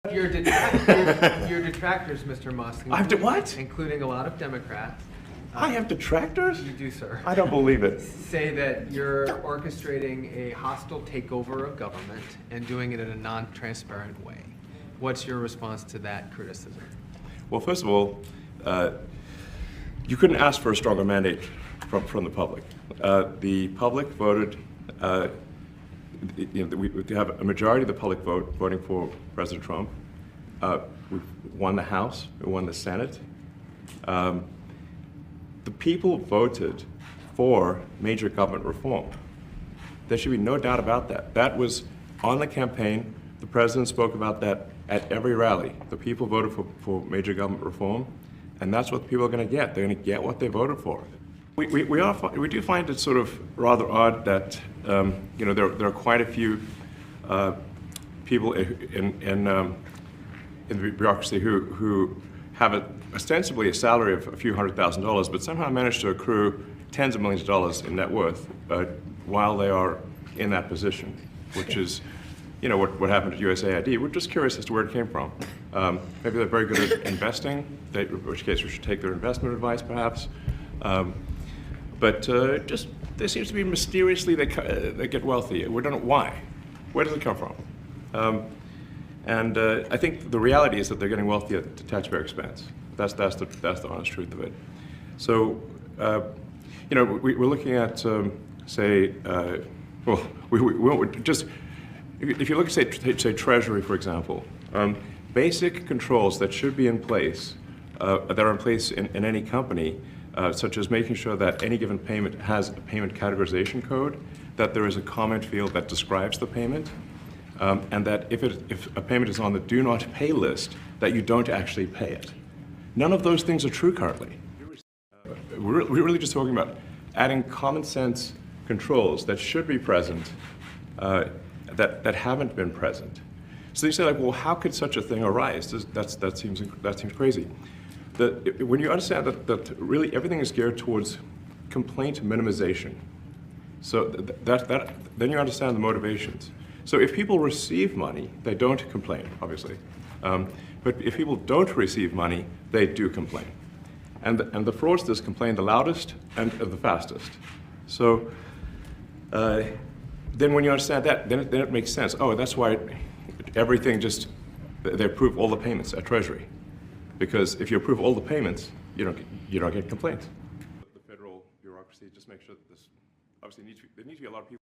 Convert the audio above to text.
Your detractors, Mr. Musk, I have to what? including a lot of Democrats. I have detractors? You do, sir. I don't believe it. Say that you're orchestrating a hostile takeover of government and doing it in a non-transparent way. What's your response to that criticism? Well, first of all, you couldn't ask for a stronger mandate from the public. The public voted, we have a majority of the public voting for President Trump. We won the House, we won the Senate. The people voted for major government reform. There should be no doubt about that. That was on the campaign. The president spoke about that at every rally. The people voted for major government reform, and that's what the people are going to get. They're going to get what they voted for. We do find it sort of rather odd that there are quite a few people in the bureaucracy who have ostensibly a salary of a few $100,000, but somehow manage to accrue tens of millions of dollars in net worth while they are in that position, which is what happened at USAID. We're just curious as to where it came from. Maybe they're very good at investing, in which case we should take their investment advice perhaps. But just there seems to be mysteriously they get wealthy. We don't know why. Where does it come from? And I think the reality is that they're getting wealthy at the taxpayer expense. That's the honest truth of it. So we're looking at say if you look at say Treasury, for example, basic controls that should be in place that are in place in any company. Such as making sure that any given payment has a payment categorization code, that there is a comment field that describes the payment, and that if a payment is on the do not pay list, that you don't actually pay it. None of those things are true currently. We're really just talking about adding common sense controls that should be present that haven't been present. So you say, like, well, how could such a thing arise? That seems crazy. When you understand that really everything is geared towards complaint minimization, so then you understand the motivations. So if people receive money, they don't complain, obviously. But if people don't receive money, they do complain. And the fraudsters complain the loudest and the fastest. So then when you understand that, then it makes sense. Oh, that's why everything they approve all the payments at Treasury. Because if you approve all the payments, you don't get complaints. The federal bureaucracy just makes sure that this obviously there need to be a lot of people.